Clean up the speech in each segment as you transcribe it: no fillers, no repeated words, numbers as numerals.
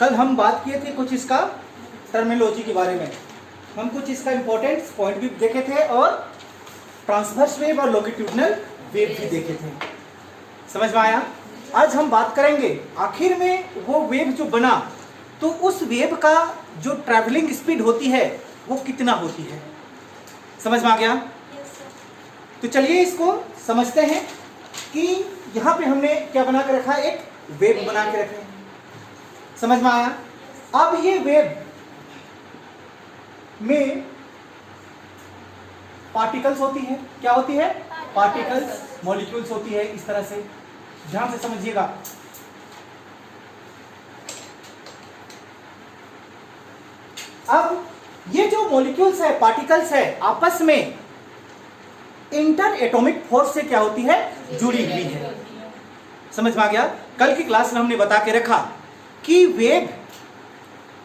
कल हम बात किए थे कुछ इसका टर्मिनोलॉजी के बारे में, हम कुछ इसका इंपॉर्टेंट पॉइंट भी देखे थे और ट्रांसवर्स वेव और लॉन्गिट्यूडनल वेव भी देखे थे। समझ में आया? आज हम बात करेंगे आखिर में वो वेव जो बना तो उस वेव का जो ट्रैवलिंग स्पीड होती है वो कितना होती है। समझ में आ गया? तो चलिए इसको समझते हैं कि यहाँ पे हमने क्या बना के रखा है, एक वेव बना के रखे हैं। समझ में आया? अब ये वेव में पार्टिकल्स होती है। क्या होती है? पार्टिकल्स, मॉलिक्यूल्स होती है। इस तरह से ध्यान से समझिएगा। अब ये जो मॉलिक्यूल्स है, पार्टिकल्स है, आपस में इंटर एटॉमिक फोर्स से क्या होती है, जुड़ी हुई है। समझ में आ गया? कल की क्लास में हमने बता के रखा कि वेव,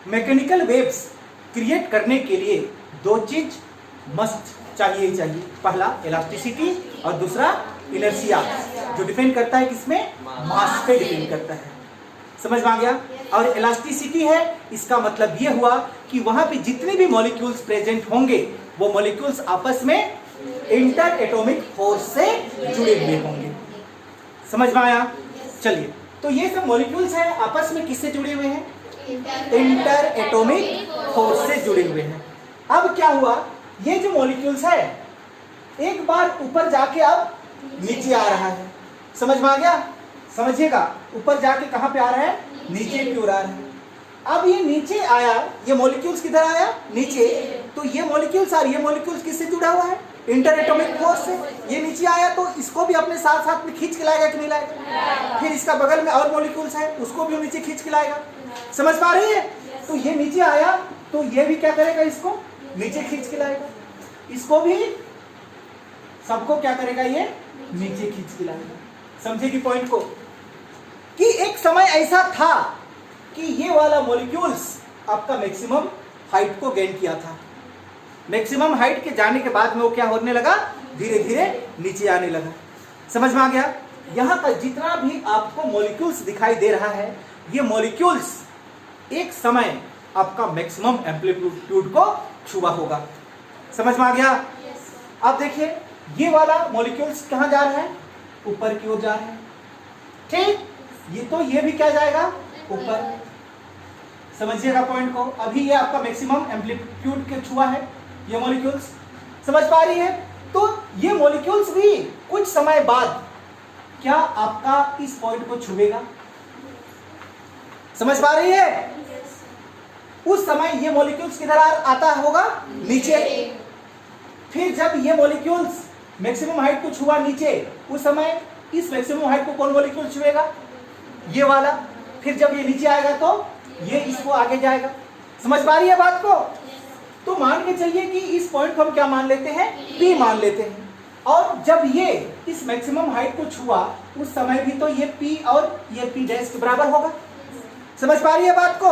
मैकेनिकल वेव्स क्रिएट करने के लिए दो चीज मस्ट चाहिए ही चाहिए। पहला इलास्टिसिटी और दूसरा इनर्शिया, जो डिपेंड करता है किसमें, मास पे डिपेंड करता है। समझ में आ गया? और इलास्टिसिटी है, इसका मतलब ये हुआ कि वहां पे जितने भी मॉलिक्यूल्स प्रेजेंट होंगे वो मॉलिक्यूल्स आपस में इंटर एटॉमिक फोर्स से जुड़े हुए होंगे। समझ में आया? चलिए, तो ये सब मॉलिक्यूल्स हैं, आपस में किससे जुड़े हुए हैं, इंटर एटॉमिक फोर्स से जुड़े हुए हैं। अब क्या हुआ, ये जो मॉलिक्यूल्स है एक बार ऊपर जाके अब नीचे आ रहा है। समझ में आ गया? समझिएगा, ऊपर जाके कहां पे आ रहा है, नीचे की ओर आ रहा है। अब ये नीचे आया, ये मॉलिक्यूल्स किधर आया, नीचे। तो ये मॉलिक्यूल्स और ये मॉलिक्यूल्स किससे जुड़ा हुआ है, इंटर एटॉमिक फोर्स से। ये नीचे आया तो इसको भी अपने साथ साथ में खींच के लाएगा कि नहीं लाएगा? फिर इसका बगल में और मॉलिक्यूल्स है, उसको भी नीचे खींच के लाएगा। समझ पा रही है? तो ये नीचे आया तो ये भी क्या करेगा, इसको नीचे खींच के लाएगा, इसको भी, सबको क्या करेगा, ये नीचे खींच के लाएगा। समझेगी पॉइंट को? कि एक समय ऐसा था कि ये वाला मॉलिक्यूल्स आपका मैक्सिमम हाइट को गेन किया था। मैक्सिमम हाइट के जाने के बाद में वो क्या होने लगा, धीरे धीरे नीचे आने लगा। समझ में आ गया? यहां पर जितना भी आपको मॉलिक्यूल्स दिखाई दे रहा है, ये मॉलिक्यूल्स एक समय आपका मैक्सिमम एम्पलीट्यूड को छुआ होगा। समझ में आ गया? अब देखिए, ये वाला मॉलिक्यूल्स कहां जा रहा है, ऊपर की ओर जा रहा है। ठीक, ये तो ये भी क्या जाएगा, ऊपर। समझिएगा पॉइंट को? अभी ये आपका मैक्सिमम एम्पलीट्यूड के छुआ है ये मॉलिक्यूल्स। समझ पा रही है? तो ये मॉलिक्यूल्स भी कुछ समय बाद क्या आपका इस पॉइंट को छुएगा। समझ पा रही है? उस समय ये मॉलिक्यूल्स किधर आता होगा, नीचे। फिर जब ये मॉलिक्यूल्स मैक्सिमम हाइट को छुआ नीचे, उस समय इस मैक्सिमम हाइट को कौन मॉलिक्यूल छुएगा, ये वाला। फिर जब ये नीचे आएगा तो ये इसको आगे जाएगा। समझ पा रही है बात को? तो मान के चलिए कि इस पॉइंट को हम क्या मान लेते हैं, P मान लेते हैं। और जब ये इस मैक्सिमम हाइट को छुआ उस समय भी तो ये P और ये P डैश के बराबर होगा। समझ पा रही है बात को?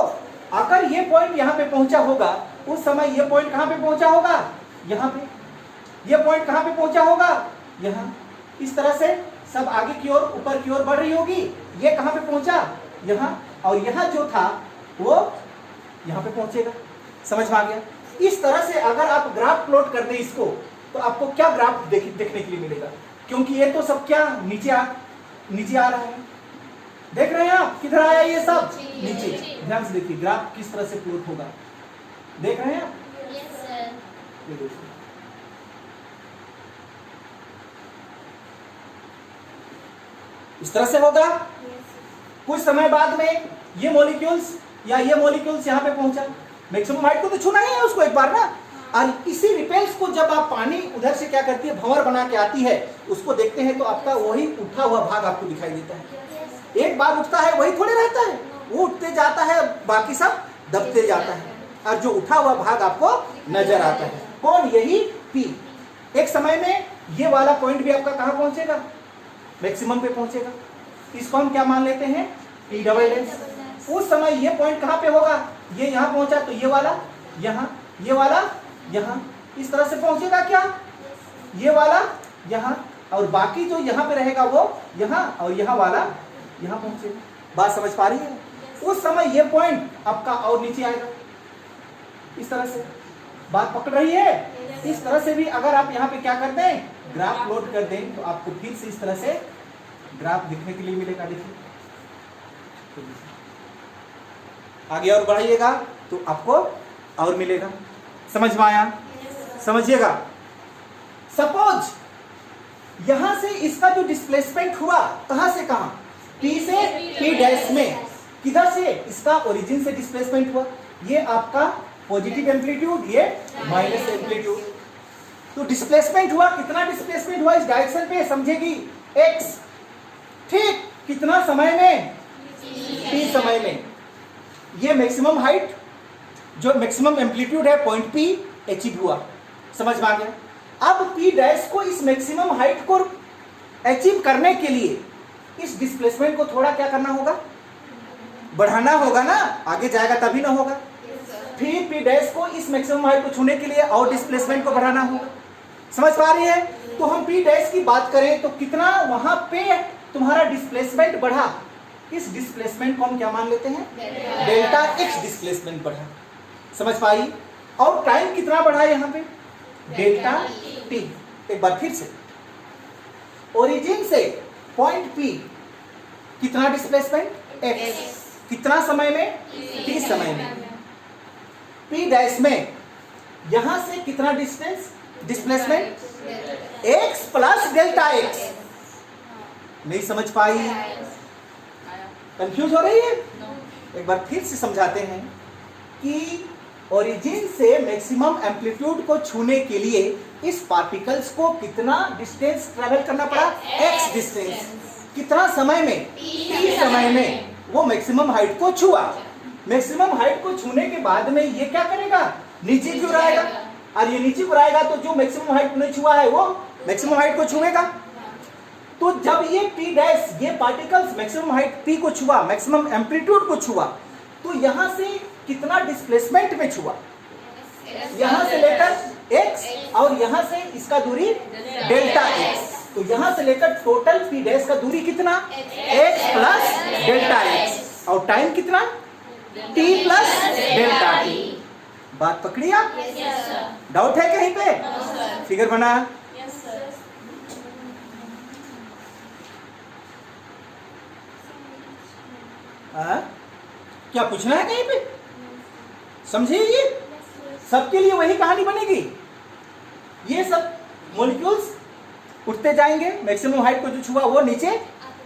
अगर ये पॉइंट यहाँ पे पहुंचा होगा, उस समय ये पॉइंट कहाँ पे पहुंचा होगा, यहाँ पे। ये पॉइंट कहाँ पे पहुंचा होगा, यहाँ। इस तरह से सब आगे की ओर, ऊपर की ओर बढ़ रही होगी। ये कहाँ पे पहुंचा, यहाँ। और यहाँ जो था वो यहाँ पे पहुंचेगा। समझ में आ गया? इस तरह से अगर आप ग्राफ प्लॉट कर दें इसको, तो आपको क्या ग्राफ देखने के लिए मिलेगा, क्योंकि ये तो सब क्या नीचे आ रहा है। देख रहे हैं आप, किधर आया ये सब, नीचे। ध्यान से देखिए ग्राफ किस तरह से प्लॉट होगा। देख रहे हैं आप? ये देखिए, इस तरह से होगा। कुछ समय बाद में ये मॉलिक्यूल्स या ये मॉलिक्यूल्स यहाँ पे पहुंचा, मैक्सिमम हाइट को तो छूना ही है उसको एक बार ना। और इसी रिपेल्स को जब आप पानी उधर से क्या करती है, भंवर बना के आती है, उसको देखते हैं तो आपका वही उठा हुआ भाग आपको दिखाई देता है। एक बार उठता है वही थोड़े रहता है, वो उठते जाता है, बाकी सब दबते जाता है, और जो उठा हुआ भाग आपको नजर आता है। कौन, यही P। एक समय में ये वाला पॉइंट भी आपका कहाँ पहुंचेगा, मैक्सिमम पे पहुंचेगा। इसको हम क्या मान लेते हैं, P डबल डैश। उस समय ये पॉइंट कहाँ पे होगा, ये यहाँ पहुंचा तो ये वाला यहाँ, ये वाला यहाँ, इस तरह से पहुंचेगा क्या, ये वाला यहाँ, और बाकी जो यहाँ पे रहेगा वो यहाँ, और यहाँ वाला यहाँ पहुंचेगा। बात समझ पा रही है? उस समय ये पॉइंट आपका और नीचे आएगा। इस तरह से बात पकड़ रही है। इस तरह से भी अगर आप यहाँ पे क्या कर दें, ग्राफ प्लॉट कर दें, तो आपको फिर से इस तरह से ग्राफ दिखने के लिए मिलेगा। देखिए आगे और बढ़ाइएगा तो आपको और मिलेगा। समझ में आया? समझिएगा। सपोज यहां से इसका जो डिस्प्लेसमेंट हुआ, कहां से कहां, P से P डैश में, किधर से, इसका ओरिजिन से डिस्प्लेसमेंट हुआ। ये आपका पॉजिटिव एम्पलीट्यूड, ये माइनस एम्पलीट्यूड। तो डिस्प्लेसमेंट हुआ, कितना डिस्प्लेसमेंट हुआ इस डायरेक्शन पे, समझेगी, x। ठीक, कितना समय में, t समय में। ये मैक्सिमम हाइट, जो मैक्सिमम एम्पलीट्यूड है पॉइंट P अचीव हुआ। समझ में आ गया? अब P डैश को इस मैक्सिमम हाइट को अचीव करने के लिए इस डिस्प्लेसमेंट को थोड़ा क्या करना होगा, बढ़ाना होगा ना, आगे जाएगा तभी ना होगा। फिर P डैश को इस मैक्सिमम हाइट को छूने के लिए और डिस्प्लेसमेंट को बढ़ाना होगा। समझ पा रही है? तो हम P डैश की बात करें तो कितना वहां पे तुम्हारा डिस्प्लेसमेंट बढ़ा, इस डिस्प्लेसमेंट को हम क्या मान लेते हैं, डेल्टा x डिस्प्लेसमेंट बढ़ा। समझ पाई? और टाइम कितना बढ़ा यहाँ पे, डेल्टा t। एक बार फिर से, ओरिजिन से पॉइंट P कितना डिस्प्लेसमेंट, x, कितना समय में, t समय में। P डैश में यहां से कितना distance, displacement, x plus delta x। नहीं समझ पाई? कंफ्यूज हो रही है? एक बार फिर से समझाते हैं कि ओरिजिन से मैक्सिमम एम्पलीट्यूड को छूने के लिए इस पार्टिकल्स को कितना डिस्टेंस ट्रैवल करना पड़ा, x डिस्टेंस, कितना समय में, t समय में वो मैक्सिमम हाइट को छुआ। मैक्सिमम हाइट को छूने के बाद में ये क्या करेगा, नीचे की ओर आएगा, और ये नीचे की ओर आएगा तो जो मैक्सिमम हाइट नहीं छुआ है वो मैक्सिमम हाइट को छुएगा। तो जब ये P डैश, ये पार्टिकल्स मैक्सिमम हाइट P को छुआ, मैक्सिमम एम्पलीट्यूड को छुआ, तो यहां से कितना डिस्प्लेसमेंट में छुआ, यहां से लेकर x और यहां से इसका दूरी डेल्टा x। तो यहां से लेकर टोटल P डैश का दूरी कितना, x प्लस डेल्टा x, और टाइम कितना, t प्लस डेल्टा t। बात पकड़ी आप? डाउट है कहीं पे? फिगर बना? क्या पूछना है कहीं पे? समझिए, सबके लिए वही कहानी बनेगी। ये सब मॉलिक्यूल्स उठते जाएंगे, मैक्सिमम हाइट को जो छुआ वो नीचे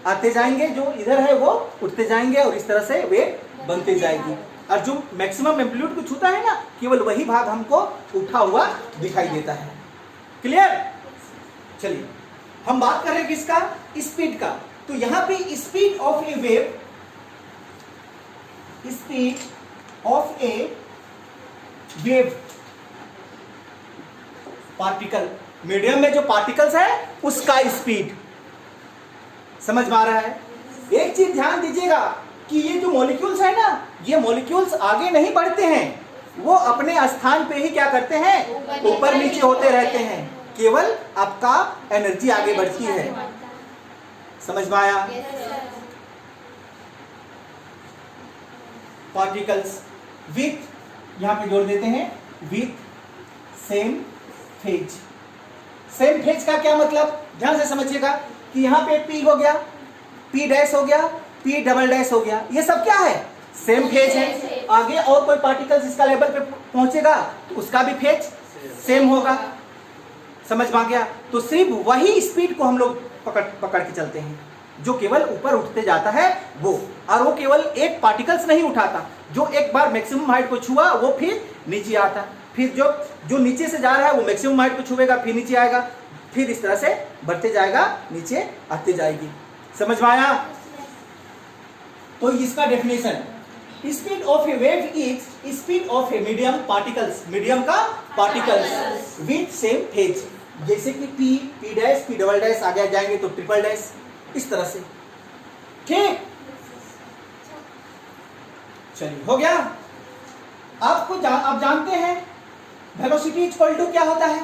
आते जाएंगे, जो इधर है वो उठते जाएंगे, और इस तरह से वेट बनते जाएगी। और जो मैक्सिमम एम्पलीट्यूड को छूता है ना, केवल वही भाग हमको उठा हुआ दिखाई देता है। क्लियर? चलिए हम बात कर रहे हैं किसका, स्पीड का। तो यहां पे speed of A wave, speed of A wave particle, medium में जो पार्टिकल्स है उसका स्पीड। समझ में आ रहा है? एक चीज ध्यान दीजिएगा कि ये जो मॉलिक्यूल्स है ना, ये मॉलिक्यूल्स आगे नहीं बढ़ते हैं, वो अपने स्थान पे ही क्या करते हैं, ऊपर नीचे होते रहते हैं। केवल आपका एनर्जी आगे बढ़ती है। समझ में आया? पार्टिकल्स विथ, यहां पे जोड़ देते हैं, with same phase. Same phase का क्या मतलब, ध्यान से समझिएगा कि यहां पे P हो गया, P डैश हो गया, P डबल डैश हो गया, ये सब क्या है, सेम फेज है। आगे और कोई पार्टिकल्स इसका लेवल पे पहुंचेगा तो उसका भी फेज सेम होगा। समझ में आ गया? तो सिर्फ वही स्पीड को हम लोग पकड़ के चलते हैं, जो केवल ऊपर उठते जाता है वो, और वो केवल एक पार्टिकल्स नहीं उठाता, जो एक बार मैक्सिमम हाइट को छुआ वो फिर नीचे आता, फिर जो नीचे से जा रहा है वो मैक्सिमम हाइट को छुएगा, फिर नीचे आएगा, फिर इस तरह से बढ़ते जाएगा, नीचे आते जाएगी। समझ में आया? तो इसका definition, speed of A wave is speed of a medium particles, medium का पार्टिकल्स विथ सेम फेज। जैसे कि P dash, P double dash, आगे जाएंगे तो ट्रिपल डैश, इस तरह से। ठीक, चलिए हो गया। आप जानते हैं वेलोसिटी इक्वल टू क्या होता है,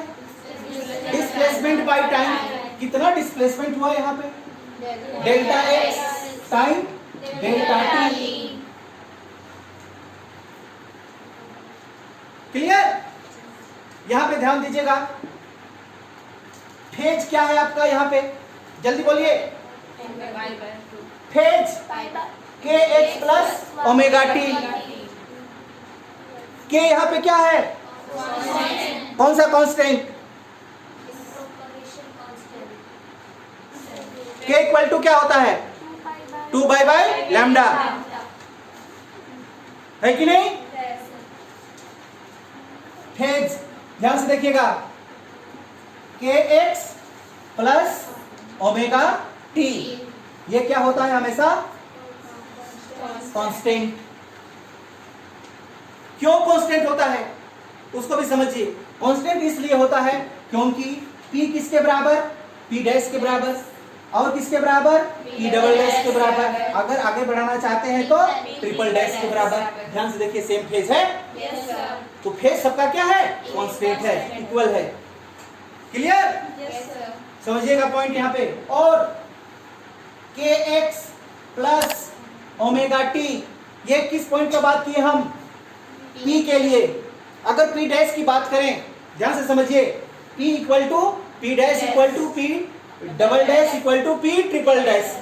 डिस्प्लेसमेंट बाय टाइम। कितना डिस्प्लेसमेंट हुआ यहाँ पे, delta x time delta t। Clear? यहां पे ध्यान दीजिएगा, फेज क्या है आपका यहां पे, जल्दी बोलिए। फेज के एक्स प्लस ओमेगा टी। के यहां पे क्या है, कौन सा कांस्टेंट? के इक्वल टू क्या होता है, 2 बाय लैम्डा, है कि नहीं? फेज ध्यान से देखिएगा, के एक्स प्लस ओमेगा टी, ये क्या होता है हमेशा, कांस्टेंट। क्यों कांस्टेंट होता है उसको भी समझिए। कांस्टेंट इसलिए होता है क्योंकि P किसके बराबर, P डैश के बराबर, और किसके बराबर, P डबल डैश के बराबर। अगर आगे बढ़ाना चाहते हैं तो ट्रिपल डैश के बराबर। ध्यान से देखिए, सेम फेज है, तो फेज सबका क्या है, कांस्टेंट है, इक्वल है। क्लियर? समझिएगा पॉइंट यहाँ पे। और के एक्स प्लस ओमेगा टी, ये किस पॉइंट पर बात की हम, P के लिए। अगर P डैश की बात करें, ध्यान से समझिए, P equal to P dash equal to P double dash equal to P triple dash.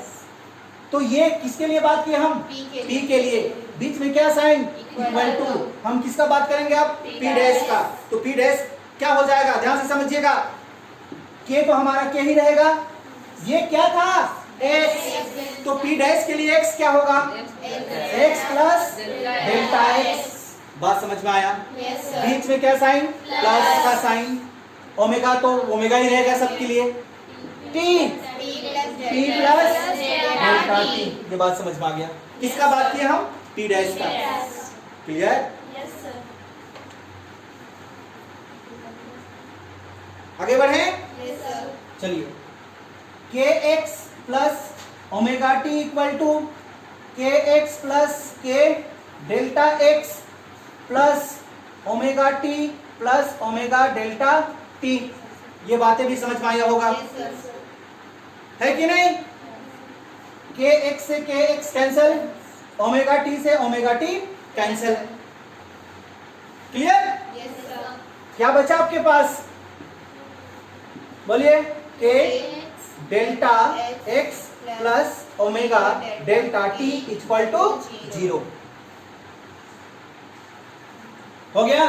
तो ये किसके लिए बात की हम, P के लिए। बीच में क्या साइन, इक्वल टू, हम किसका बात करेंगे अब, P डैश का। तो P डैश क्या हो जाएगा, ध्यान से समझिएगा, K तो हमारा K ही रहेगा, ये क्या था, X, तो P डैश के लिए X क्या होगा, X प्लस डेल्टा X। बात समझ में आया? बीच में क्या साइन, प्लस का साइन, ओमेगा तो ओमेगा ही रहेगा सबके लिए, T प्लस डेल्टा T। ये बात समझ में आ गया। किसका बात किया हम, P डैश का। क्लियर? आगे बढ़े, चलिए। K X plus omega T equal to K X plus K delta X plus omega T plus omega delta T. ये बातें भी समझ में आया होगा, है कि नहीं? के एक्स से K X cancel, omega T से ओमेगा टी कैंसिल। क्लियर? क्या बचा आपके पास, बोलिए, K delta X plus omega delta T equal to 0 हो गया।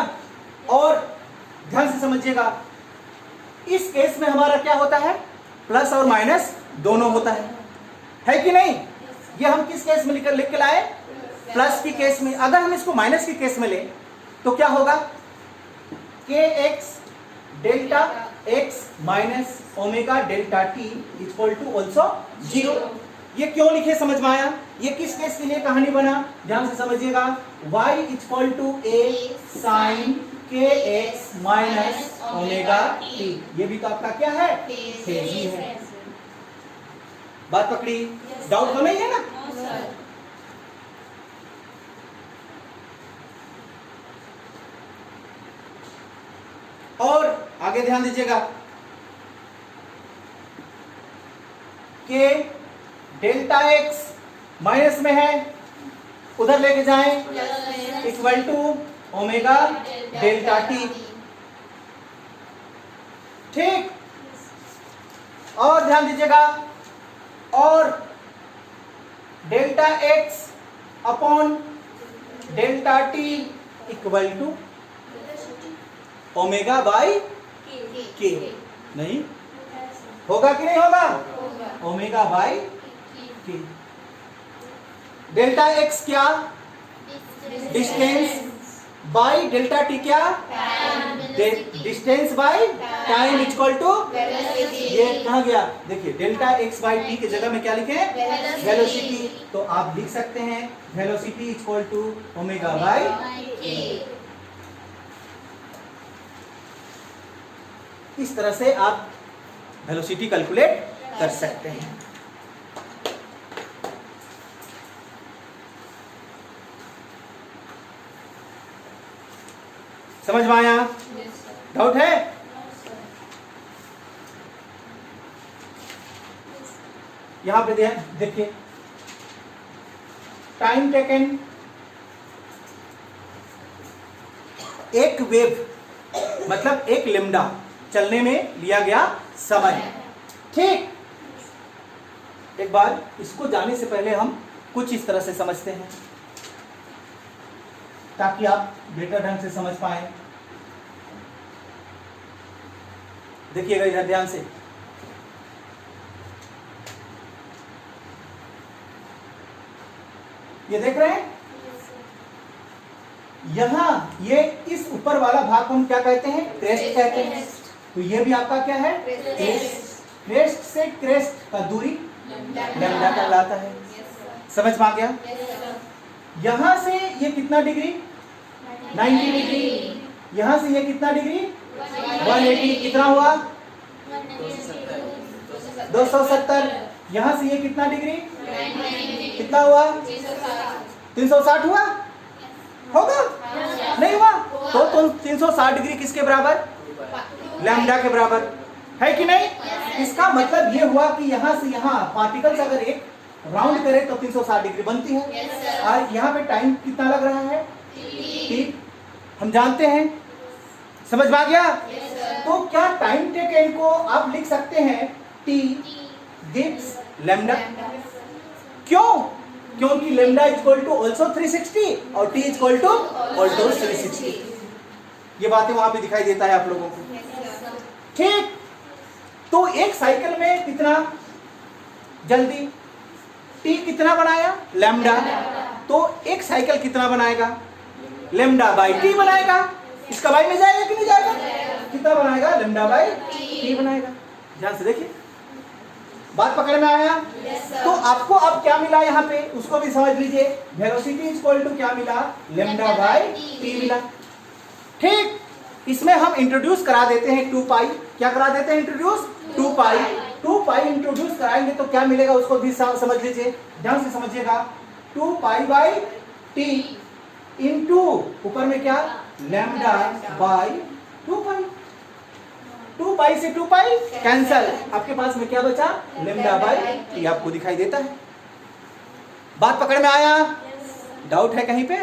और ध्यान से समझिएगा, इस केस में हमारा क्या होता है, प्लस और माइनस दोनों होता है कि नहीं? ये हम किस केस में लिख के लाए, प्लस की केस में। अगर हम इसको माइनस की केस में ले तो क्या होगा, K X delta X minus omega delta T equal to also 0। ये क्यों लिखे, समझ में आया? ये किस केस के लिए कहानी बना, ध्यान से समझिएगा, y equal to a sine K X minus omega T. ये भी तो आपका क्या है, फेज ही है। बात पकड़ी? डाउट तो नहीं है ना? और आगे ध्यान दीजिएगा, के डेल्टा एक्स माइनस में है, उधर लेके जाएं, equal to omega delta T. ठीक? और ध्यान दीजिएगा, और delta X upon delta T equal to omega by K. नहीं होगा कि नहीं होगा, omega by K. Delta X क्या, डिस्टेंस, बाई डेल्टा टी क्या, distance by time equal to, ये कहाँ गया, देखिए डेल्टा एक्स बाई टी की जगह में क्या लिखे, वेलोसिटी। तो आप लिख सकते हैं velocity equal to omega by K. इस तरह से आप वेलोसिटी कैलकुलेट कर सकते हैं। समझ में आया? डाउट है? यहां पे देखिए, टाइम टेकन एक वेव मतलब एक लेमडा चलने में लिया गया समय। ठीक, एक बार इसको जाने से पहले हम कुछ इस तरह से समझते हैं ताकि आप बेटर ढंग से समझ पाए। देखिएगा इधर ध्यान से, ये देख रहे हैं यहां, ये इस ऊपर वाला भाग को हम क्या कहते हैं? क्रेस्ट कहते हैं। तो ये भी आपका क्या है? क्रेस्ट। क्रेस्ट से क्रेस्ट का दूरी लैम्डा कहलाता है। समझ में आ गया? यहां से ये कितना डिग्री? 90 डिग्री। यहां से ये कितना डिग्री? 180। कितना हुआ? 270। यहां से ये कितना डिग्री? कितना हुआ? 360 हुआ? होगा? नहीं हुआ? तो 360 डिग्री किसके बराबर? लैम्डा के बराबर है कि नहीं? इसका मतलब ये हुआ कि यहां से यहां पार्टिकल्स अगर एक राउंड करे तो 360 डिग्री बनती है। और यहाँ पे टाइम कितना लग रहा है? T। हम जानते हैं। समझ में आ गया? तो क्या टाइम टेकन को आप लिख सकते हैं T gives लैम्डा? क्यों? क्योंकि लैम्डा इक्वल टू ऑल्सो 360 और T इक्वल टू ऑल्सो 360। ये बातें वहां पे दिखाई देता है आप लोगों को। ठीक, तो एक साइकिल में कितना जल्दी? T कितना बनाया? लैम्डा। तो एक साइकिल कितना बनाएगा? लैम्डा बाई T बनाएगा। इसका बाई में जाएगा कि नहीं जाएगा? कितना बनाएगा? लैम्डा बाई T बनाएगा। ध्यान से देखिए, बात पकड़ में आया? तो आपको अब क्या मिला यहाँ पे उसको भी समझ लीजिए। वेलोसिटी इक्वल टू क्या मिला? लैम्डा बाई T मिला। ठीक, इसमें हम इंट्रोड्यूस करा देते हैं 2 पाई। क्या करा देते हैं इंट्रोड्यूस? 2 पाई। 2 पाई इंट्रोड्यूस कराएंगे तो क्या मिलेगा उसको भी समझ लीजिए, ध्यान से समझिएगा। 2 पाई बाई T इनटू ऊपर में क्या? लैम्डा बाई 2 पाई। 2 पाई से 2 पाई कैंसल, आपके पास में क्या बचा? लैम्डा बाई T आपको दिखाई देता है। बात पकड़ में आया? डाउट है कहीं पे?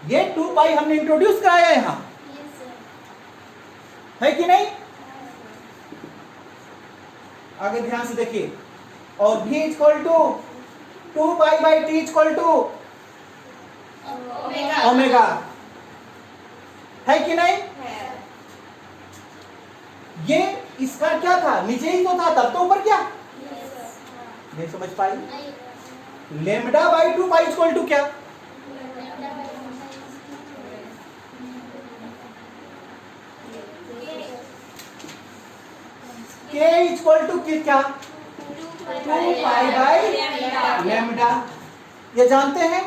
ये 2 पाई हमने इंट्रोड्यूस कराया यहां, है कि नहीं? आगे ध्यान से देखिए। और V equal to 2 pi by T equal to omega, है कि नहीं? ये इसका क्या था? नीचे ही तो था, तब तो ऊपर क्या? नहीं समझ पाई? Lambda by 2 pi equal to क्या? K इक्वल टू क्या? 2 पाई बाई लैम्डा। ये जानते हैं?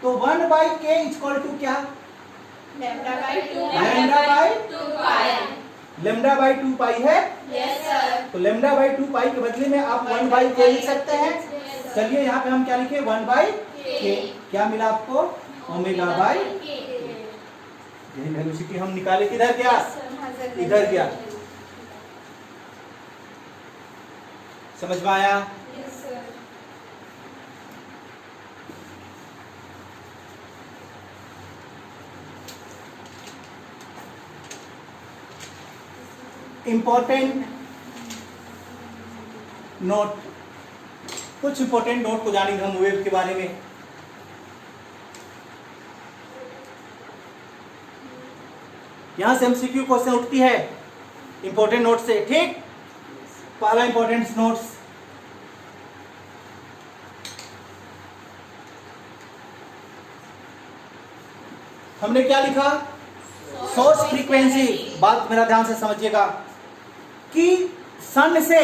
तो 1 बाई K इक्वल टू क्या? लैम्डा बाई 2 पाई है। तो लैम्डा बाई 2 पाई के बदले में आप 1 बाई K लिख सकते हैं। चलिए यहाँ पे हम क्या लिखे? 1 बाई K। क्या मिला आपको? Omega by K। यही वेलोसिटी हम निकाले, किधर गया? इधर गया। समझ में आया? इंपॉर्टेंट नोट, कुछ इंपॉर्टेंट नोट को जानेंगे हम वेव के बारे में। यहां से एमसीक्यू क्वेश्चन उठती है इंपॉर्टेंट नोट से। ठीक, पहला इंपॉर्टेंट नोट्स, हमने क्या लिखा? Source frequency. बात मेरा ध्यान से समझिएगा कि सन से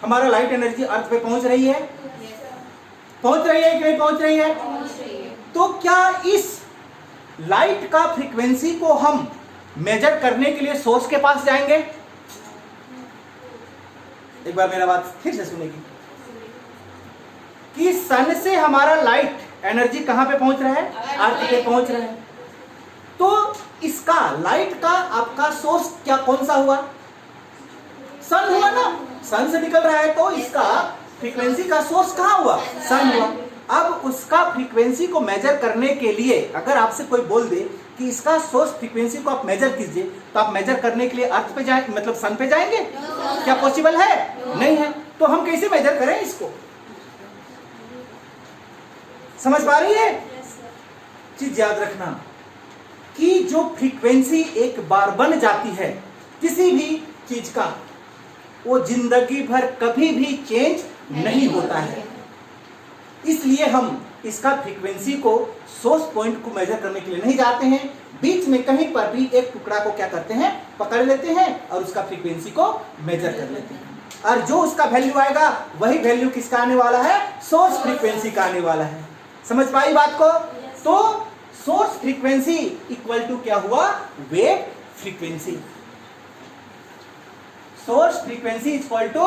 हमारा लाइट एनर्जी अर्थ पे पहुंच रही है। पहुंच रही है कि नहीं पहुंच रही है? तो क्या इस लाइट का फ्रीक्वेंसी को हम मेजर करने के लिए सोर्स के पास जाएंगे? एक बार मेरा बात फिर से सुनेगी कि सन से हमारा लाइट एनर्जी कहां पे पहुंच रहा है? अर्थ पे पहुंच रहा है। तो इसका लाइट का आपका सोर्स क्या कौन सा हुआ? सन हुआ ना। सन से निकल रहा है तो इसका फ्रीक्वेंसी का सोर्स कहां हुआ? सन हुआ। अब उसका फ्रीक्वेंसी को मेजर करने के लिए अगर आपसे कोई बोल दे कि कि इसका सोर्स फ्रीक्वेंसी को आप मेजर कीजिए, तो आप मेजर करने के लिए अर्थ पे जाए, मतलब सन पे जाएंगे? क्या पॉसिबल है? नहीं है। तो हम कैसे मेजर करें इसको? समझ पा रही है? चीज याद रखना कि जो फ्रीक्वेंसी एक बार बन जाती है किसी भी चीज का, वो जिंदगी भर कभी भी चेंज नहीं होता है। इसलिए हम इसका फ्रीक्वेंसी को सोर्स पॉइंट को मेजर करने के लिए नहीं जाते हैं, बीच में कहीं पर भी एक टुकड़ा को क्या करते हैं, पकड़ लेते हैं और उसका फ्रीक्वेंसी को मेजर कर लेते हैं, और जो उसका वैल्यू आएगा वही वैल्यू किसका आने वाला है? सोर्स फ्रीक्वेंसी का आने वाला है। समझ पाई बात को? तो सोर्स फ्रीक्वेंसी इक्वल टू क्या हुआ? Wave frequency. Source frequency equal to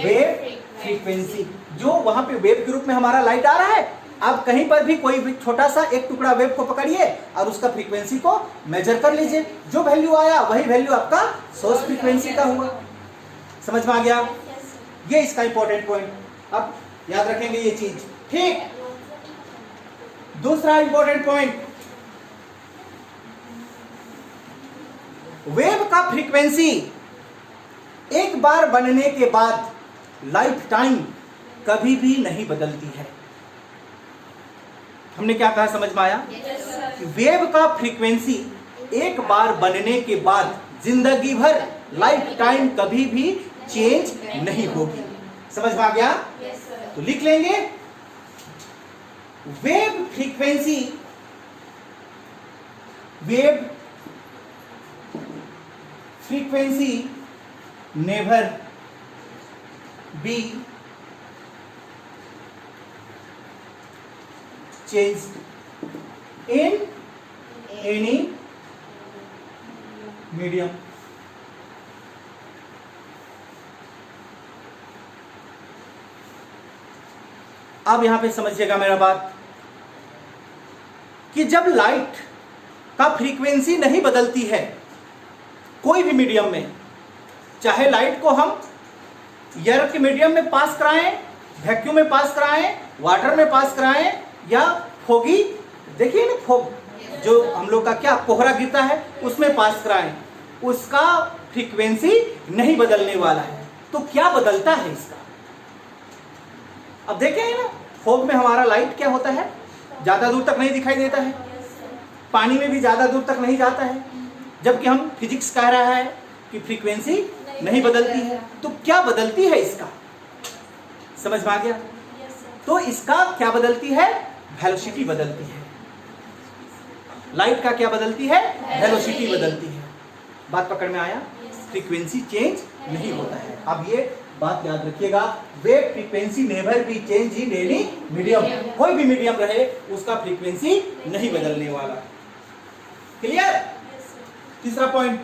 wave frequency. जो वहां पे वेव के रूप में हमारा लाइट आ रहा है, आप कहीं पर भी कोई भी छोटा सा एक टुकड़ा वेव को पकड़िए और उसका फ्रीक्वेंसी को मेजर कर लीजिए, जो वैल्यू आया वही वैल्यू आपका सोर्स फ्रीक्वेंसी का हुआ। समझ में आ गया? ये इसका इंपॉर्टेंट पॉइंट, अब याद रखेंगे ये चीज। ठीक, दूसरा इंपॉर्टेंट पॉइंट, वेव का फ्रीक्वेंसी एक बार बनने के बाद लाइफ टाइम कभी भी नहीं बदलती है। हमने क्या कहा, समझ में आया? वेव का फ्रीक्वेंसी एक बार बनने के बाद जिंदगी भर लाइफ टाइम कभी भी चेंज नहीं होगी। समझ में आ गया? तो लिख लेंगे, wave frequency never be changed in any medium। अब यहां पे समझिएगा मेरा बात कि जब लाइट का फ्रीक्वेंसी नहीं बदलती है कोई भी मीडियम में, चाहे लाइट को हम एयर के मीडियम में पास कराएं, वैक्यूम में पास कराएं, वाटर में पास कराएं, या फोगी, देखिए ना फोग, जो हम लोग का क्या कोहरा गिरता है उसमें पास कराएं, उसका फ्रीक्वेंसी नहीं बदलने वाला है। तो क्या बदलता है इसका? अब देखें ना, फोग में हमारा लाइट क्या होता है, ज्यादा दूर तक नहीं दिखाई देता है, पानी में भी ज्यादा दूर तक नहीं जाता है, जबकि हम फिजिक्स कह रहा है कि फ्रीक्वेंसी नहीं बदलती है। तो क्या बदलती है इसका? समझ में आ गया? तो इसका क्या बदलती है? वेलोसिटी बदलती है। लाइट का क्या बदलती है? वेलोसिटी बदलती है। बात पकड़ में आया? फ्रीक्वेंसी चेंज नहीं होता है। अब ये बात याद रखिएगा, wave frequency never be change in any medium. कोई भी मीडियम रहे उसका फ्रीक्वेंसी नहीं बदलने वाला। क्लियर? तीसरा पॉइंट,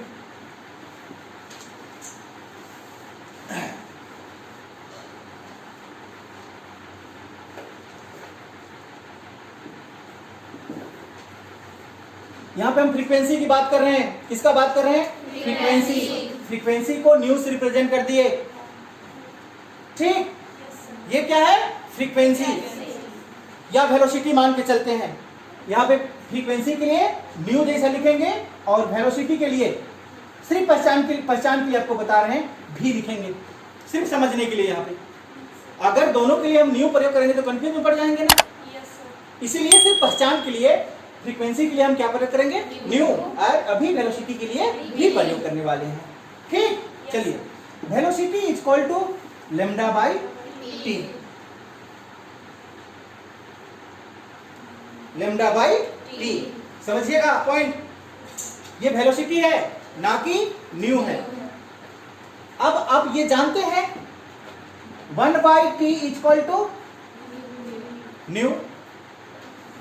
यहां पे हम फ्रीक्वेंसी की बात कर रहे हैं। किसका बात कर रहे हैं? फ्रीक्वेंसी। फ्रीक्वेंसी को न्यू से रिप्रेजेंट कर दिए। ठीक, ये क्या है? फ्रीक्वेंसी या वेलोसिटी मान के चलते हैं। यहाँ पे फ्रीक्वेंसी के लिए न्यू जैसा लिखेंगे और वेलोसिटी के लिए सिर्फ पहचान के लिए आपको बता रहे हैं भी लिखेंगे, सिर्फ समझने के लिए। यहाँ पे अगर दोनों के लिए हम न्यू प्रयोग करेंगे तो कंफ्यूज में पड़ जाएंगे ना, इसीलिए सिर्फ पहचान के लिए फ्रीक्वेंसी के लिए हम क्या प्रयोग करेंगे? न्यू। और अभी वेलोसिटी के लिए भी प्रयोग करने वाले हैं। ठीक, चलिए, velocity is equal to lambda by T. Lambda by T, समझिएगा पॉइंट। ये वेलोसिटी है ना कि न्यू है। अब ये जानते हैं 1 by T is equal to nu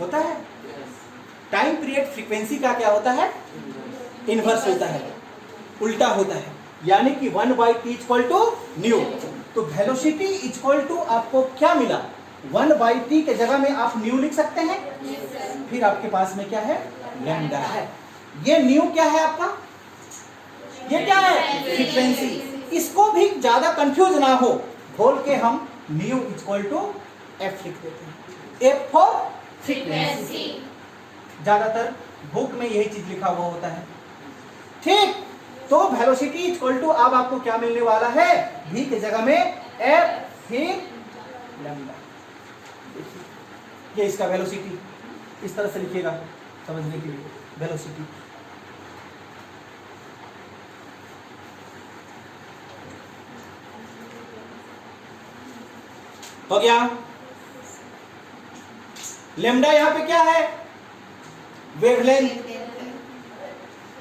होता है। टाइम पीरियड फ्रीक्वेंसी का क्या होता है? इनवर्स होता है, उल्टा होता है, यानी कि 1 by T equal to nu. तो वेलोसिटी इक्वल टू आपको क्या मिला? 1 बाई टी के जगह में आप न्यू लिख सकते हैं। फिर आपके पास में क्या है? लैम्डा है। ये न्यू क्या है आपका? ये क्या है? फ्रीक्वेंसी। इसको भी ज्यादा कंफ्यूज ना हो बोल के हम न्यू इक्वल टू एफ लिख देते हैं। F for frequency. ज्यादातर बुक में यही चीज लिखा हुआ होता है। ठीक, तो वेलोसिटी इक्वल टू, अब आपको क्या मिलने वाला है, v की जगह में एफ फिर लैम्डा। ये इसका वेलोसिटी, इस तरह से लिखिएगा समझने के लिए, वेलोसिटी। हो गया। लैम्डा यहां पे क्या है, वेवलेंथ।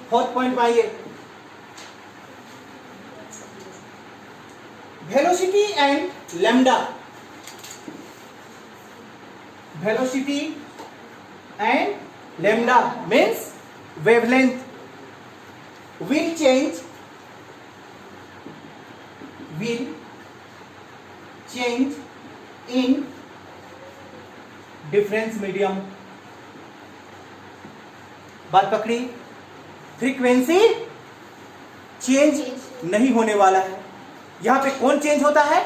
फोर्थ पॉइंट में आइए, velocity and lambda, velocity and lambda means wavelength will change in difference medium. बात पकड़ी, फ्रीक्वेंसी चेंज नहीं होने वाला है। यहां पे कौन चेंज होता है,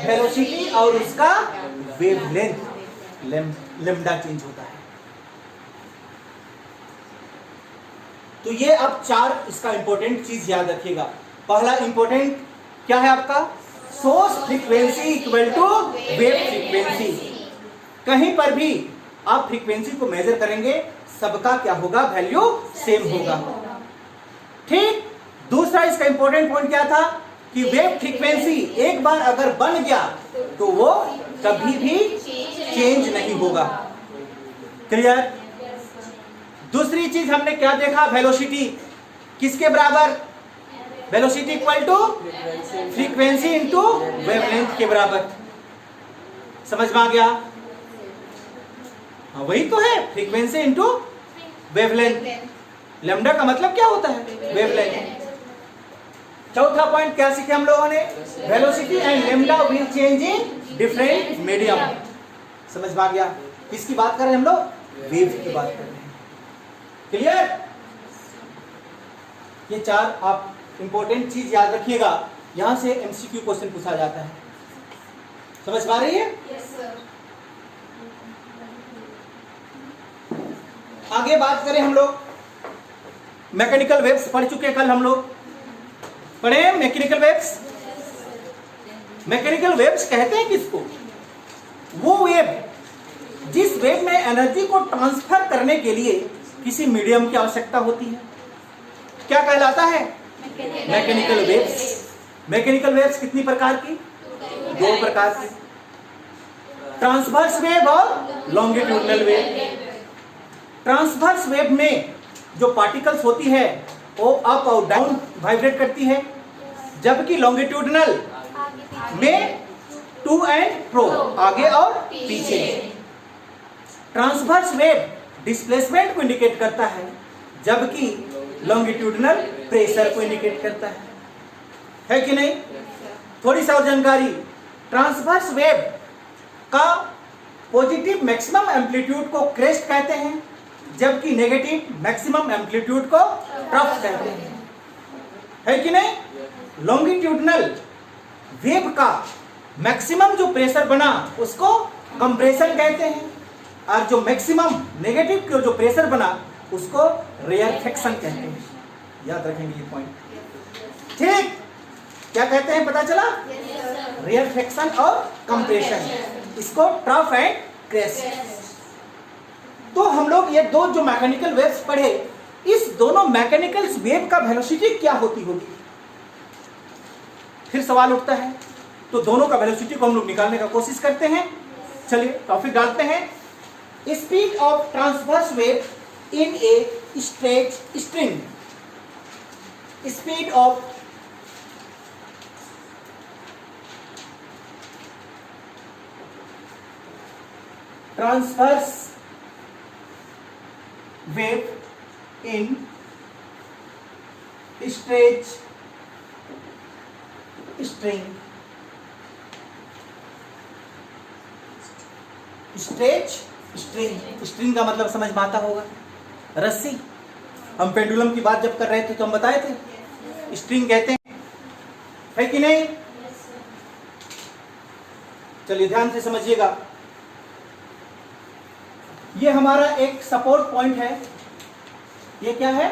वेलोसिटी और उसका वेवलेंथ लैम्डा चेंज होता है। तो ये अब 4 इसका इंपॉर्टेंट चीज याद रखिएगा। पहला इंपॉर्टेंट क्या है आपका, source frequency equal to wave frequency. कहीं पर भी आप फ्रीक्वेंसी को मेजर करेंगे, सबका क्या होगा, वैल्यू सेम होगा। ठीक, दूसरा इसका इंपॉर्टेंट पॉइंट क्या था कि वेव फ्रीक्वेंसी एक बार अगर बन गया तो वो कभी भी चेंज नहीं होगा। क्लियर। दूसरी चीज हमने क्या देखा, वेलोसिटी किसके बराबर, velocity equal to frequency into wavelength के बराबर। समझ में आ गया, हाँ वही तो है, फ्रीक्वेंसी इनटू वेवलेंथ। लैम्डा का मतलब क्या होता है, वेवलेंथ। चौथा पॉइंट क्या सीखे हम लोगों ने, velocity and lambda will change in different medium. समझ में आ गया, किसकी बात कर रहे हैं हम लोग, वेव की बात कर रहे हैं। क्लियर। ये 4 आप इंपॉर्टेंट चीज याद रखिएगा, यहां से एमसीक्यू क्वेश्चन पूछा जाता है। समझ पा रही है? Yes sir. आगे बात करें हम लोग, मैकेनिकल वेव्स पढ़ चुके कल हम लोग, पढ़े मैकेनिकल वेव्स। मैकेनिकल वेव्स कहते हैं किसको, वो वेव जिस वेव में एनर्जी को ट्रांसफर करने के लिए किसी मीडियम की आवश्यकता होती है, क्या कहलाता है, मैकेनिकल वेव्स। मैकेनिकल वेव्स कितनी प्रकार की, 2 प्रकार की, ट्रांसवर्स वेव और लॉन्गिट्यूडनल वेव। ट्रांसवर्स वेव में जो पार्टिकल्स होती है वो अप और डाउन वाइब्रेट करती है, जबकि लॉन्गिट्यूडनल में टू एंड फ्रो, आगे और पीछे। ट्रांसवर्स वेव डिस्प्लेसमेंट को इंडिकेट करता है, जबकि लॉन्गिट्यूडनल प्रेशर को इंडिकेट करता है कि नहीं। थोड़ी सा और जानकारी, ट्रांसवर्स वेव का पॉजिटिव मैक्सिमम एम्पलीट्यूड को क्रेस्ट कहते हैं, जबकि नेगेटिव मैक्सिमम एम्पलीट्यूड को ट्रफ कहते हैं, है कि नहीं। लॉन्गिट्यूडनल वेव का मैक्सिमम जो प्रेशर बना उसको कंप्रेशन कहते हैं, और जो मैक्सिमम नेगेटिव का जो प्रेशर बना उसको रेयरफेक्शन कहते हैं। याद रखेंगे ये पॉइंट, ठीक। क्या कहते हैं पता चला, रेयरफेक्शन और कंप्रेशन, इसको ट्रफ एंड क्रेस्ट। तो हम लोग ये 2 जो मैकेनिकल वेव्स पढ़े, इस दोनों मैकेनिकल वेव का वेलोसिटी क्या होती होगी, फिर सवाल उठता है। तो दोनों का वेलोसिटी को हम लोग निकालने का कोशिश करते हैं। चलिए टॉपिक डालते हैं, speed of transverse wave in a straight string. Speed of transverse wave in straight string. Stretch string, string का मतलब समझ में आता होगा, रस्सी। हम पेंडुलम की बात जब कर रहे थे तो हम बताए थे स्ट्रिंग कहते हैं, है कि नहीं। चलिए ध्यान से समझिएगा, ये हमारा एक सपोर्ट पॉइंट है, ये क्या है?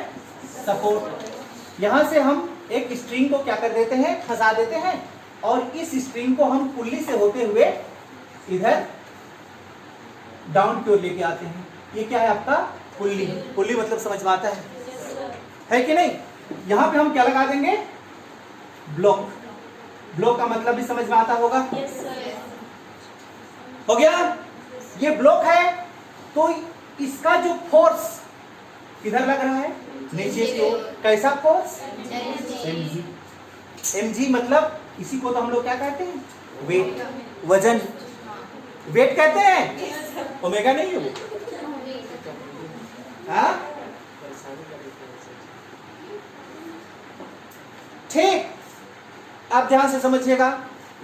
सपोर्ट। यहां से हम एक स्ट्रिंग को क्या कर देते हैं? फंसा देते हैं, और इस स्ट्रिंग को हम पुल्ली से होते हुए इधर डाउन की ओर लेके आते हैं। ये क्या है आपका? पुल्ली। पुल्ली मतलब समझ में आता है कि नहीं? यहां पे हम क्या लगा देंगे? ब्लॉक। ब्लॉक का मतलब भी समझ में आता होगा। हो गया? ये ब्लॉक है, तो इसका जो फोर्स किधर लग रहा है? नीचे की ओर। कैसा फोर्स? mg। mg मतलब इसी को तो हम लोग क्या कहते हैं? वेट, वजन। वेट कहते हैं, ओमेगा नहीं है वो। हाँ? ठीक, आप ध्यान से समझिएगा।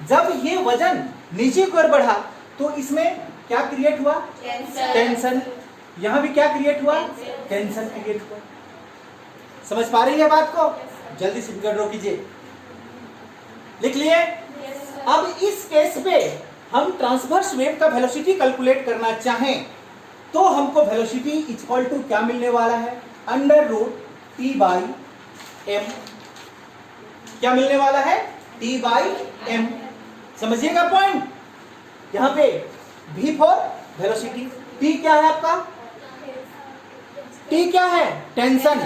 जब ये वजन नीचे की ओर बढ़ा तो इसमें क्या क्रिएट हुआ? टेंशन। यहां भी क्या क्रिएट हुआ? टेंशन क्रिएट हुआ। समझ पा रही है बात को? जल्दी से ड्रॉ कीजिए। लिख लिए? अब इस केस पे हम ट्रांसवर्स वेव का वेलोसिटी कैलकुलेट करना चाहें तो हमको वेलोसिटी इक्वल टू क्या मिलने वाला है? Under root T by M. क्या मिलने वाला है? T by M. समझिएगा पॉइंट? यहां पे v फॉर वेलोसिटी, t क्या है आपका? t क्या है? टेंशन,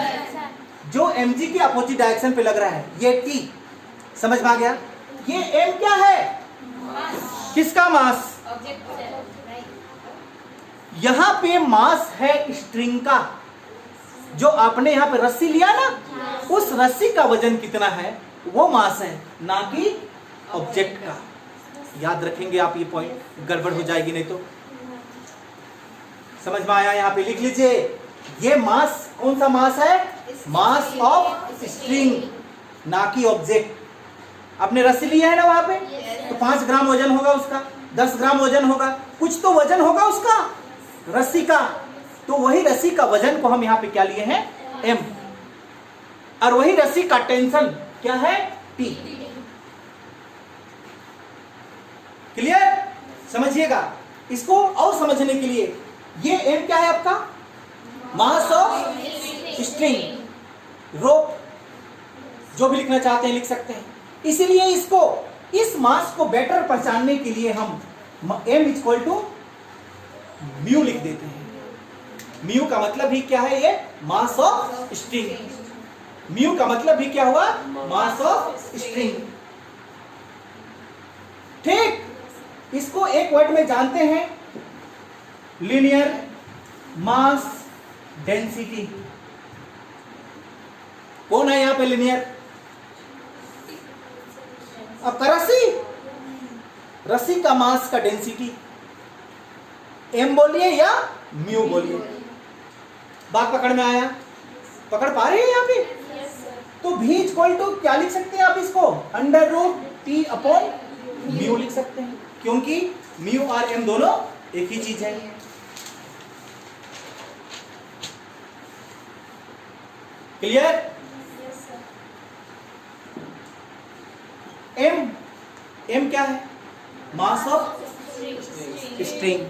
जो mg के अपोजिट डायरेक्शन पे लग रहा है, ये t। समझ में आ गया? ये m क्या है? किसका मास? यहां पे मास है स्ट्रिंग का। जो आपने यहां पे रस्सी लिया ना, उस रस्सी का वजन कितना है वो मास है, ना कि ऑब्जेक्ट का। याद रखेंगे आप ये पॉइंट, गड़बड़ हो जाएगी नहीं तो। समझ में आया? यहां पे लिख लीजिए, ये मास कौन सा मास है? मास ऑफ स्ट्रिंग, ना कि ऑब्जेक्ट। आपने रस्सी लिया है ना वहां पे, तो 5 ग्राम वजन होगा उसका, 10 ग्राम वजन होगा, कुछ तो वजन होगा उसका रस्सी का। तो वही रस्सी का वजन को हम यहाँ पे क्या लिए हैं? m। और वही रस्सी का टेंशन क्या है? t। क्लियर? समझिएगा। इसको और समझने के लिए, ये m क्या है आपका? मास ऑफ स्ट्रिंग, रोप, जो भी लिखना चाहते हैं लिख सकते हैं। इसीलिए इसको, इस मास को बेटर पहचानने के लिए हम m इक्वल टू म्यू लिख देते हैं। म्यू का मतलब भी क्या है? ये मास ऑफ स्ट्रिंग। म्यू का मतलब भी क्या हुआ? मास ऑफ स्ट्रिंग। ठीक, इसको एक वर्ड में जानते हैं, लीनियर मास डेंसिटी। कौन है यहां पे लीनियर? अब रस्सी का मास का डेंसिटी m बोलिए या म्यू बोलिए। बात पकड़ में आया? पकड़ पा रहे हैं यहाँ पे? तो v इक्वल टू क्या लिख सकते हैं आप इसको? Under root T upon mu लिख सकते हैं, क्योंकि म्यू और m दोनों एक ही चीज है। क्लियर? m क्या है? मास ऑफ स्ट्रिंग,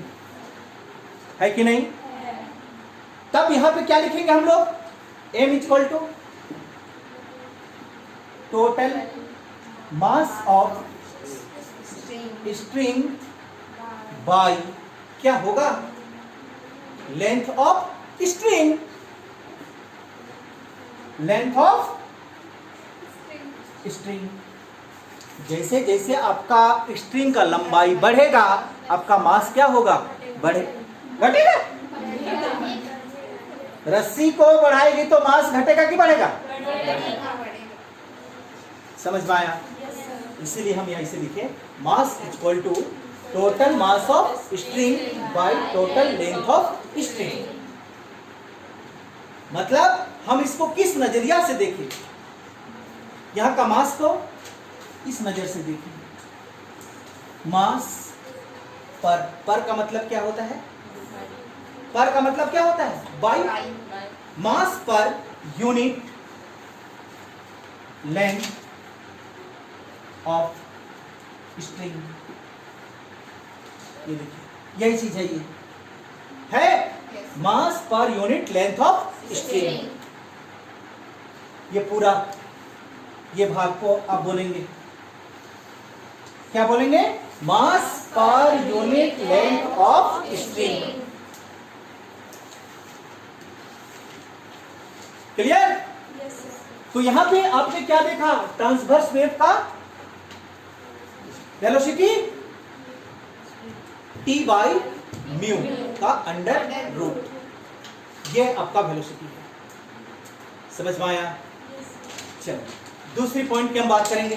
है कि नहीं? तब यहां पे क्या लिखेंगे हम लोग? m equal to total mass of string by क्या होगा? Length of string. Length of string. जैसे जैसे आपका स्ट्रिंग का लंबाई बढ़ेगा, आपका मास क्या होगा? घटेगा। रस्सी को बढ़ाएगी तो मास घटेगा कि बढ़ेगा? समझ में आया? इसीलिए हम यहां इसे लिखे, mass equal to total mass of string by total length of string. मतलब हम इसको किस नजरिया से देखें? यहां का मास को इस नजर से देखें। मास पर का मतलब क्या होता है? पर का मतलब क्या होता है? By. Mass per unit length of string. ये देखिए, यही चीज है, ये है मास per unit length of string. ये पूरा ये भाग को आप बोलेंगे, क्या बोलेंगे? Mass per unit length of string. Clear? तो यहां पे आपने क्या देखा? ट्रांसवर्स वेव का वेलोसिटी T बाई म्यू का अंडर रूट, ये आपका वेलोसिटी है। समझ में आया? चलो दूसरी पॉइंट की हम बात करेंगे,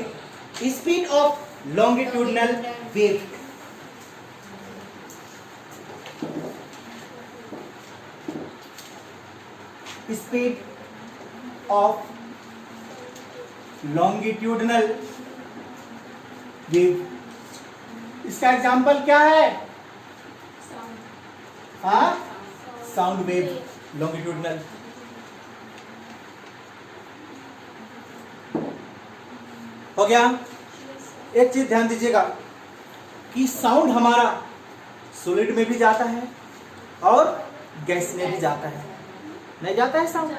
speed of longitudinal wave. Speed of longitudinal wave, इसका एग्जाम्पल क्या है? Sound wave longitudinal. हो गया? एक चीज ध्यान दीजिएगा कि साउंड हमारा सॉलिड में भी जाता है और गैस में भी जाता है। नहीं जाता है साउंड?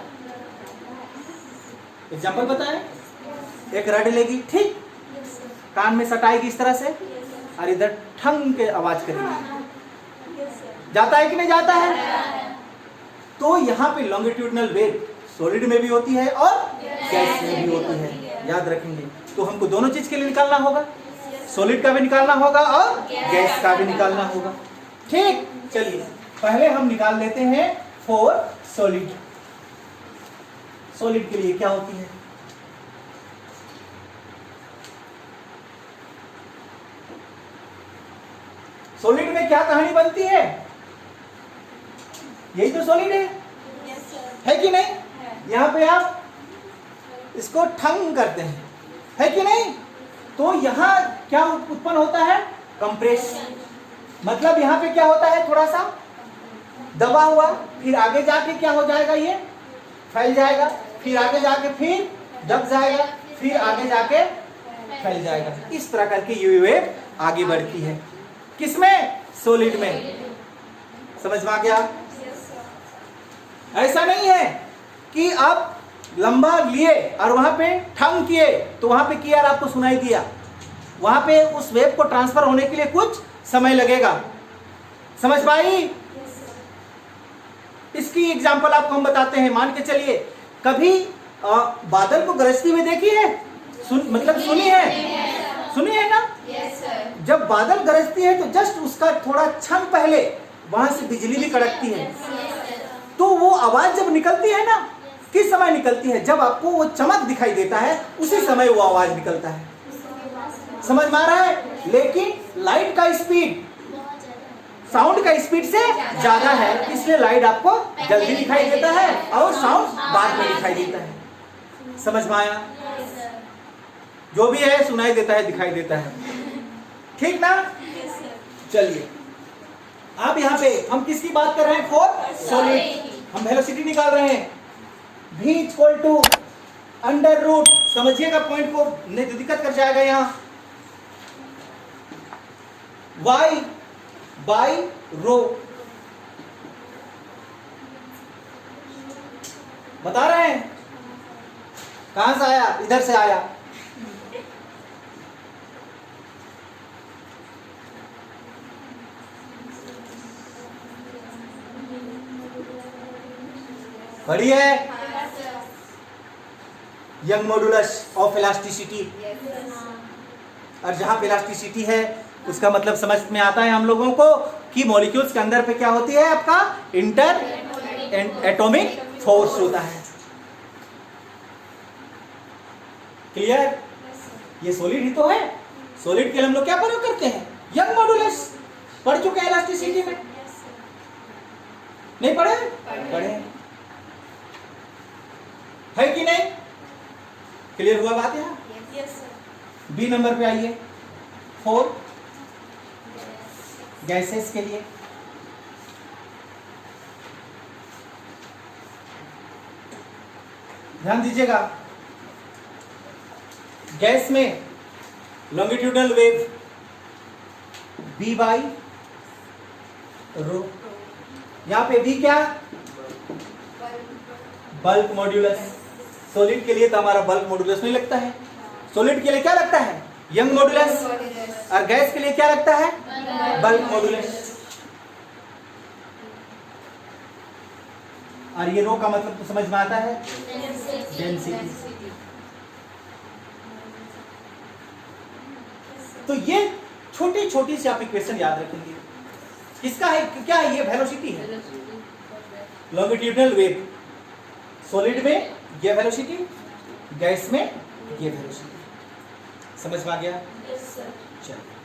एग्जाम्पल बताएं। एक रड लेगी, ठीक, कान में सटाएगी इस तरह से और इधर ठंग के आवाज करेगी, जाता है कि नहीं जाता है? तो यहाँ पे लॉन्गिट्यूडनल वेव सॉलिड में भी होती है और गैस में भी होती है, याद रखेंगे। तो हमको दोनों चीज के लिए निकालना होगा, सॉलिड का भी निकालना होगा और गैस का भी निकालना होगा, ठीक। चलिए पहले हम निकाल लेते हैं फॉर सॉलिड। सॉलिड के लिए क्या होती है? सॉलिड में क्या कहानी बनती है? यही तो सॉलिड है कि नहीं? यहाँ पे आप इसको ठंग करते हैं, है कि नहीं? तो यहाँ क्या उत्पन्न होता है? कंप्रेस। मतलब यहाँ पे क्या होता है? थोड़ा सा दबा हुआ, फिर आगे जाके क्या हो जाएगा? ये फैल जाएगा, फिर आगे जाके फिर दब जाएगा, फिर आगे जाके फैल जाएगा। इस तरह करके ये वेव आगे बढ़ती है। किसमें? सॉलिड में। समझ में आ गया? ऐसा नहीं है कि आप लंबा लिए और वहां पे ठंग किए तो वहां पे किया और आपको सुनाई दिया। वहां पे उस वेव को ट्रांसफर होने के लिए कुछ समय लगेगा। समझ पाई? इसकी एग्जांपल आपको हम बताते हैं। मान के चलिए कभी बादल को गरजती हुई देखी है? मतलब सुनी है? सुनी है ना? जब बादल गरजती है तो जस्ट उसका थोड़ा क्षण पहले वहां से बिजली भी कड़कती है। तो वो आवाज जब निकलती है ना, किस समय निकलती है? जब आपको वो चमक दिखाई देता है उसी समय वो आवाज निकलता है। समझ में आ रहा है? लेकिन लाइट का स्पीड साउंड का स्पीड से ज्यादा है, इसलिए लाइट आपको जल्दी दिखाई देता है और साउंड बाद में दिखाई देता है। समझ में आया? जो भी है सुनाई देता है, दिखाई देता है, ठीक ना? चलिए अब यहाँ पे हम किसकी बात कर रहे हैं? For solid. हम वेलोसिटी निकाल रहे हैं, v equal to under root. समझिएगा पॉइंट को, नहीं तो दिक्कत कर जाएगा यहाँ। y by rho. बता रहे हैं कहां से आया? इधर से आया। पढ़ी है? Young modulus of elasticity. और जहां पे इलास्टिसिटी है उसका मतलब समझ में आता है हम लोगों को कि मॉलिक्यूल्स के अंदर पे क्या होती है? आपका इंटर एटॉमिक फोर्स होता है। क्लियर? ये सॉलिड ही तो है। सॉलिड के लिए हम लोग क्या प्रयोग करते हैं? Young modulus. पढ़ चुके हैं इलास्टिसिटी में? नहीं पढ़े? पढ़े है कि नहीं? क्लियर हुआ बात? यहाँ बी नंबर पे आइए, 4 गैसेस के लिए। ध्यान दीजिएगा, गैस में longitudinal wave B by rho. यहां पे बी क्या? Bulk modulus. सॉलिड के लिए तो हमारा बल्क मॉडुलस नहीं लगता है, सॉलिड के लिए क्या लगता है? Young modulus. और गैस के लिए क्या लगता है? Bulk modulus. और ये रो का मतलब तो समझ में आता है, डेंसिटी। तो ये छोटी छोटी सी आप इक्वेशन याद रखेंगे। किसका है, क्या है ये? वेलोसिटी है, लॉन्गिट्यूडिनल वेग। सॉलिड में ये वेलोसिटी, गैस में ये वेलोसिटी। समझ में आ गया? Yes sir. चलो।